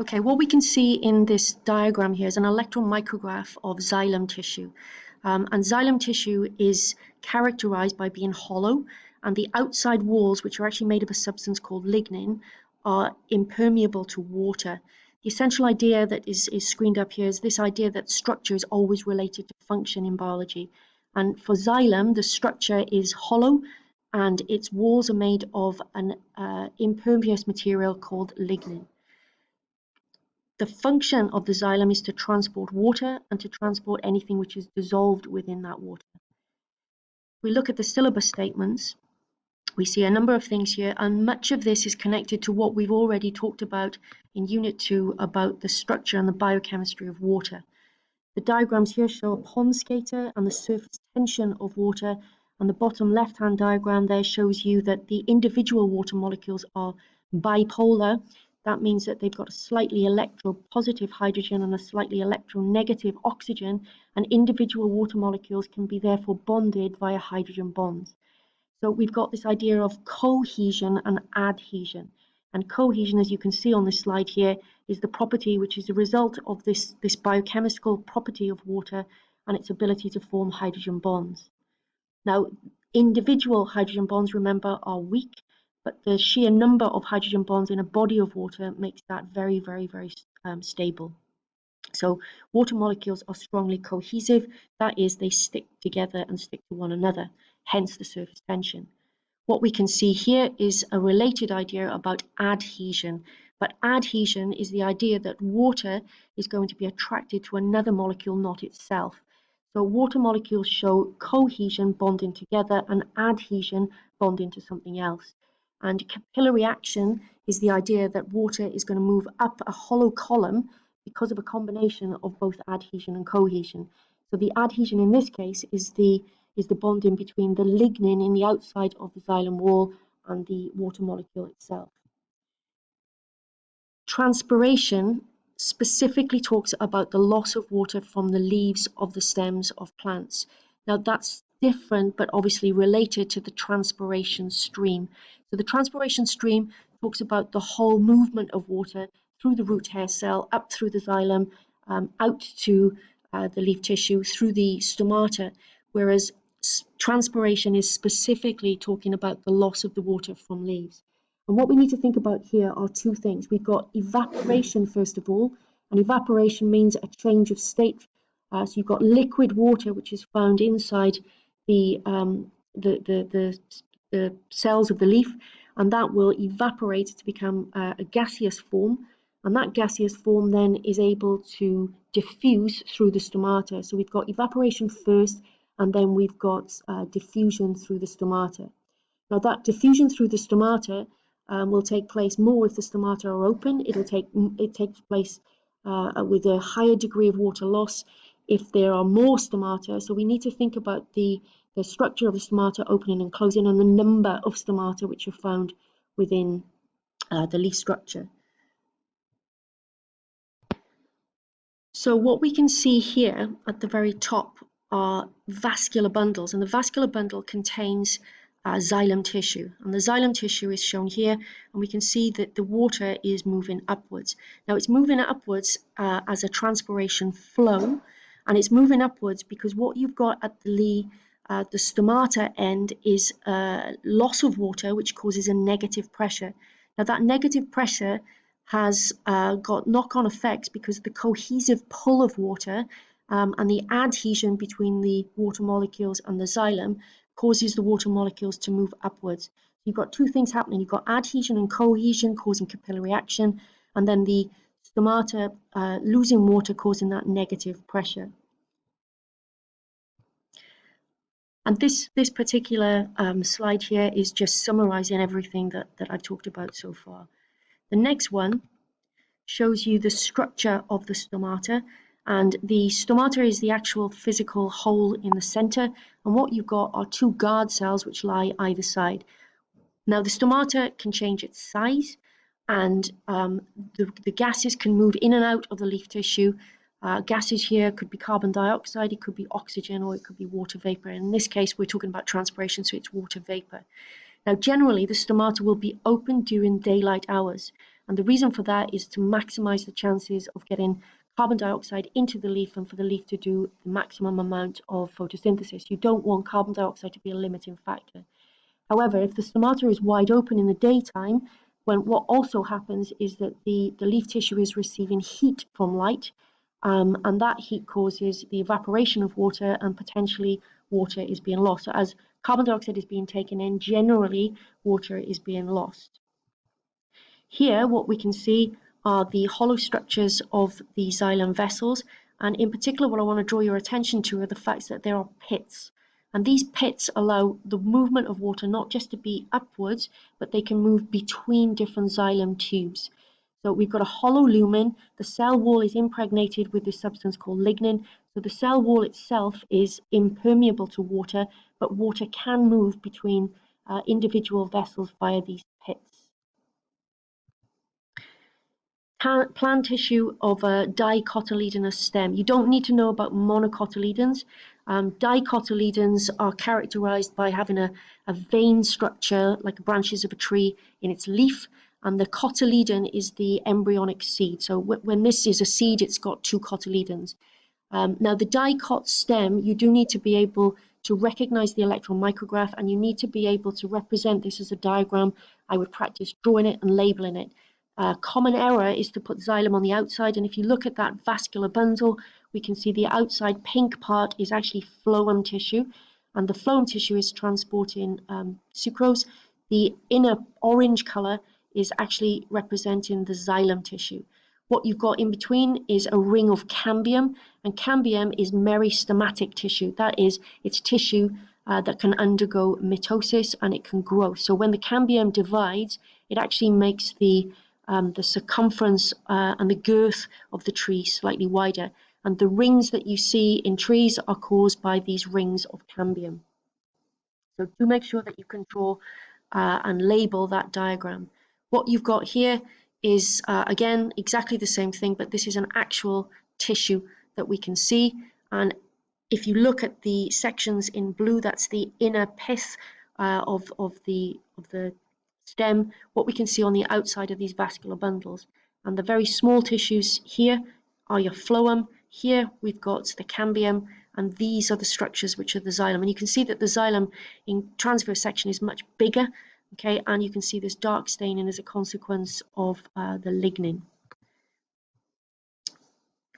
Okay, what we can see in this diagram here is an electron micrograph of xylem tissue. And xylem tissue is characterized by being hollow, and the outside walls, which are actually made of a substance called lignin, are impermeable to water. The essential idea that is screened up here is this idea that structure is always related to function in biology. And for xylem, the structure is hollow, and its walls are made of an impervious material called lignin. The function of the xylem is to transport water and to transport anything which is dissolved within that water. We look at the syllabus statements, we see a number of things here, and much of this is connected to what we've already talked about in Unit 2 about the structure and the biochemistry of water. The diagrams here show a pond skater and the surface tension of water, and the bottom left-hand diagram there shows you that the individual water molecules are bipolar. That means that they've got a slightly electropositive hydrogen and a slightly electronegative oxygen, and individual water molecules can be therefore bonded via hydrogen bonds. So we've got this idea of cohesion and adhesion. And cohesion, as you can see on this slide here, is the property which is a result of this biochemical property of water and its ability to form hydrogen bonds. Now, individual hydrogen bonds, remember, are weak, but the sheer number of hydrogen bonds in a body of water makes that very, very, very stable. So water molecules are strongly cohesive, that is, they stick together and stick to one another, hence the surface tension. What we can see here is a related idea about adhesion, but adhesion is the idea that water is going to be attracted to another molecule, not itself. So water molecules show cohesion, bonding together, and adhesion, bonding to something else. And capillary action is the idea that water is going to move up a hollow column because of a combination of both adhesion and cohesion. So the adhesion in this case is the bonding between the lignin in the outside of the xylem wall and the water molecule itself. Transpiration specifically talks about the loss of water from the leaves of the stems of plants. Now that's different but obviously related to the transpiration stream. So the transpiration stream talks about the whole movement of water through the root hair cell, up through the xylem, out to the leaf tissue, through the stomata, whereas transpiration is specifically talking about the loss of the water from leaves. And what we need to think about here are two things. We've got evaporation, first of all, and evaporation means a change of state. So you've got liquid water, which is found inside the cells of the leaf, and that will evaporate to become a gaseous form. And that gaseous form then is able to diffuse through the stomata. So we've got evaporation first, and then we've got diffusion through the stomata. Now that diffusion through the stomata will take place more if the stomata are open. It takes place with a higher degree of water loss if there are more stomata. So we need to think about the structure of the stomata opening and closing and the number of stomata which are found within the leaf structure. So what we can see here at the very top are vascular bundles, and the vascular bundle contains xylem tissue, and the xylem tissue is shown here, and we can see that the water is moving upwards. Now it's moving upwards as a transpiration flow, and it's moving upwards because what you've got at the stomata end is loss of water, which causes a negative pressure. Now that negative pressure has got knock-on effects because the cohesive pull of water and the adhesion between the water molecules and the xylem causes the water molecules to move upwards. You've got two things happening. You've got adhesion and cohesion causing capillary action, and then the stomata losing water causing that negative pressure. And this particular slide here is just summarizing everything that I've talked about so far. The next one shows you the structure of the stomata, and the stomata is the actual physical hole in the center, and what you've got are two guard cells which lie either side. Now the stomata can change its size, and the gases can move in and out of the leaf tissue. Gases here could be carbon dioxide, it could be oxygen, or it could be water vapor. In this case we're talking about transpiration, so it's water vapor. Now generally the stomata will be open during daylight hours, And the reason for that is to maximize the chances of getting carbon dioxide into the leaf and for the leaf to do the maximum amount of photosynthesis. You don't want carbon dioxide to be a limiting factor. However, if the stomata is wide open in the daytime, what also happens is that the leaf tissue is receiving heat from light, and that heat causes the evaporation of water, and potentially water is being lost. So as carbon dioxide is being taken in, generally water is being lost. Here, what we can see are the hollow structures of the xylem vessels, and in particular, what I want to draw your attention to are the fact that there are pits. And these pits allow the movement of water not just to be upwards, but they can move between different xylem tubes. So we've got a hollow lumen. The cell wall is impregnated with this substance called lignin. So the cell wall itself is impermeable to water, but water can move between individual vessels via these pits. Plant tissue of a dicotyledonous stem. You don't need to know about monocotyledons. Dicotyledons are characterized by having a vein structure like branches of a tree in its leaf, and the cotyledon is the embryonic seed. So when this is a seed, it's got two cotyledons. Now, the dicot stem, you do need to be able to recognize the electron micrograph, and you need to be able to represent this as a diagram. I would practice drawing it and labeling it. Common error is to put xylem on the outside, and if you look at that vascular bundle, we can see the outside pink part is actually phloem tissue, and the phloem tissue is transporting sucrose. The inner orange color is actually representing the xylem tissue. What you've got in between is a ring of cambium, and cambium is meristematic tissue. That is, it's tissue that can undergo mitosis and it can grow. So when the cambium divides, it actually makes the circumference and the girth of the tree slightly wider. And the rings that you see in trees are caused by these rings of cambium. So do make sure that you can draw and label that diagram. What you've got here is, again, exactly the same thing, but this is an actual tissue that we can see. And if you look at the sections in blue, that's the inner pith of the stem, what we can see on the outside of these vascular bundles. And the very small tissues here are your phloem. Here we've got the cambium, and these are the structures which are the xylem. And you can see that the xylem in transverse section is much bigger, okay, and you can see this dark staining as a consequence of the lignin.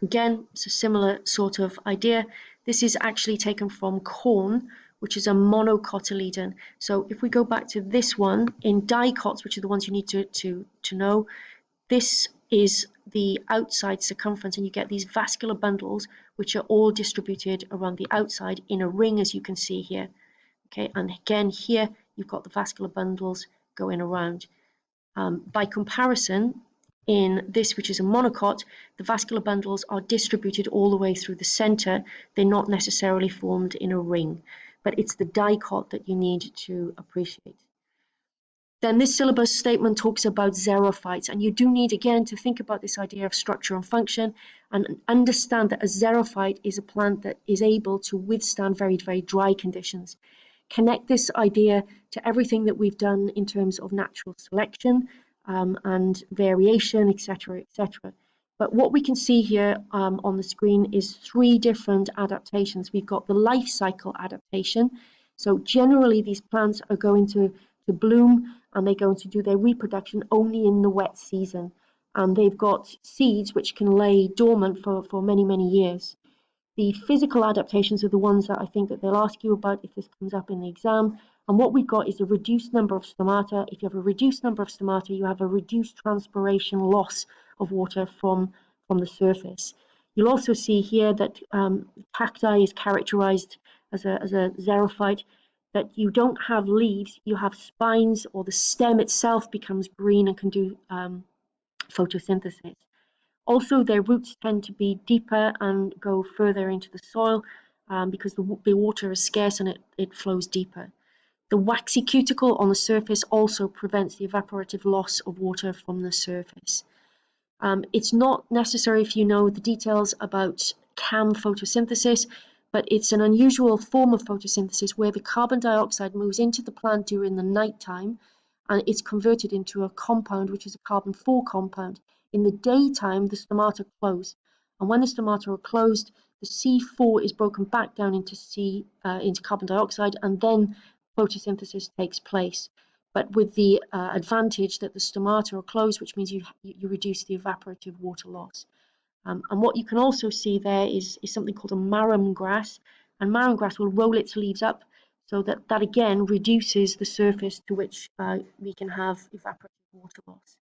Again, it's a similar sort of idea. This is actually taken from corn, which is a monocotyledon. So if we go back to this one, in dicots, which are the ones you need to know, this is the outside circumference, and you get these vascular bundles, which are all distributed around the outside in a ring, as you can see here. Okay, and again, here you've got the vascular bundles going around. By comparison, in this, which is a monocot, the vascular bundles are distributed all the way through the center. They're not necessarily formed in a ring, but it's the dicot that you need to appreciate. Then this syllabus statement talks about xerophytes, and you do need, again, to think about this idea of structure and function and understand that a xerophyte is a plant that is able to withstand very, very dry conditions. Connect this idea to everything that we've done in terms of natural selection and variation, etc., etc. But what we can see here on the screen is three different adaptations. We've got the life cycle adaptation. So generally, these plants are going to bloom, and they're going to do their reproduction only in the wet season. And they've got seeds which can lay dormant for many, many years. The physical adaptations are the ones that I think that they'll ask you about if this comes up in the exam. And what we've got is a reduced number of stomata. If you have a reduced number of stomata, you have a reduced transpiration loss of water from the surface. You'll also see here that cacti is characterized as a xerophyte, that you don't have leaves, you have spines, or the stem itself becomes green and can do photosynthesis. Also, their roots tend to be deeper and go further into the soil because the water is scarce and it flows deeper. The waxy cuticle on the surface also prevents the evaporative loss of water from the surface. It's not necessary if you know the details about CAM photosynthesis, but it's an unusual form of photosynthesis where the carbon dioxide moves into the plant during the nighttime, and it's converted into a compound, which is a carbon-4 compound. In the daytime, the stomata close, and when the stomata are closed, the C4 is broken back down into carbon dioxide, and then photosynthesis takes place. But with the advantage that the stomata are closed, which means you reduce the evaporative water loss. And what you can also see there is something called a marram grass, and marram grass will roll its leaves up so that again reduces the surface to which we can have evaporative water loss.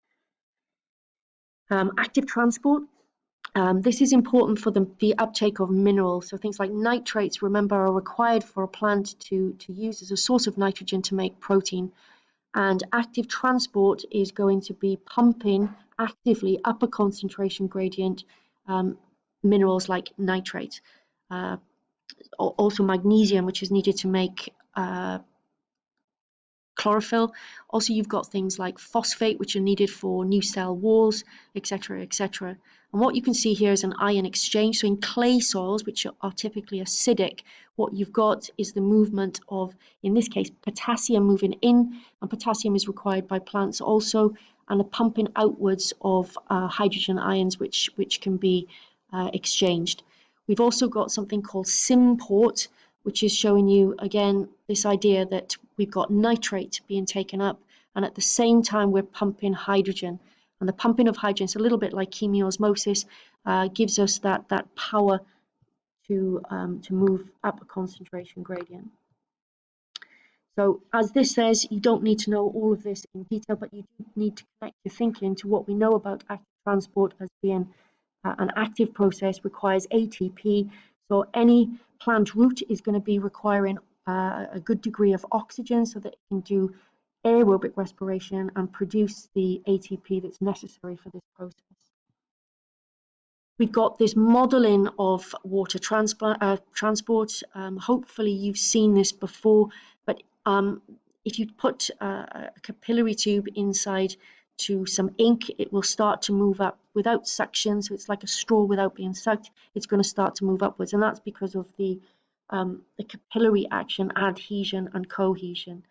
Active transport. This is important for the uptake of minerals. So things like nitrates, remember, are required for a plant to use as a source of nitrogen to make protein. And active transport is going to be pumping actively up a concentration gradient minerals like nitrates. Also magnesium, which is needed to make chlorophyll. Also, you've got things like phosphate, which are needed for new cell walls, etc., etc. And what you can see here is an ion exchange. So in clay soils, which are typically acidic, what you've got is the movement of, in this case, potassium moving in, and potassium is required by plants also, and a pumping outwards of hydrogen ions, which can be exchanged. We've also got something called symport, which is showing you, again, this idea that we've got nitrate being taken up, and at the same time we're pumping hydrogen. And the pumping of hydrogen is a little bit like chemiosmosis, gives us that power to move up a concentration gradient. So as this says, you don't need to know all of this in detail, but you do need to connect your thinking to what we know about active transport as being an active process, requires ATP. So any plant root is going to be requiring a good degree of oxygen so that it can do aerobic respiration and produce the ATP that's necessary for this process. We've got this modeling of water transport. Hopefully you've seen this before, but if you put a capillary tube inside to some ink, it will start to move up without suction. So it's like a straw without being sucked. It's going to start to move upwards, and that's because of the capillary action, adhesion and cohesion.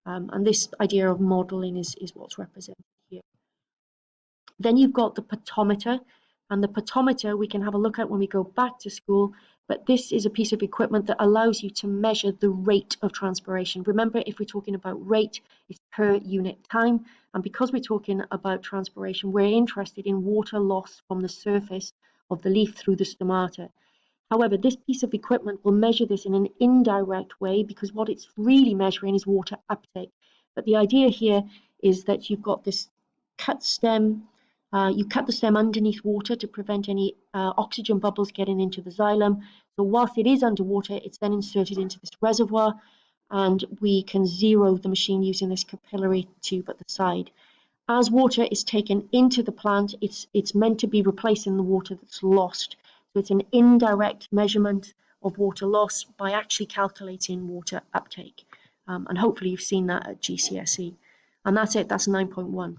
And this idea of modeling is what's represented here. Then you've got the potometer, and the potometer we can have a look at when we go back to school, but this is a piece of equipment that allows you to measure the rate of transpiration. Remember, if we're talking about rate, it's per unit time, and because we're talking about transpiration, we're interested in water loss from the surface of the leaf through the stomata. However, this piece of equipment will measure this in an indirect way because what it's really measuring is water uptake. But the idea here is that you've got this cut stem. You cut the stem underneath water to prevent any oxygen bubbles getting into the xylem. So whilst it is underwater, it's then inserted into this reservoir, and we can zero the machine using this capillary tube at the side. As water is taken into the plant, it's meant to be replacing the water that's lost. So it's an indirect measurement of water loss by actually calculating water uptake. And hopefully you've seen that at GCSE. And that's it, that's 9.1.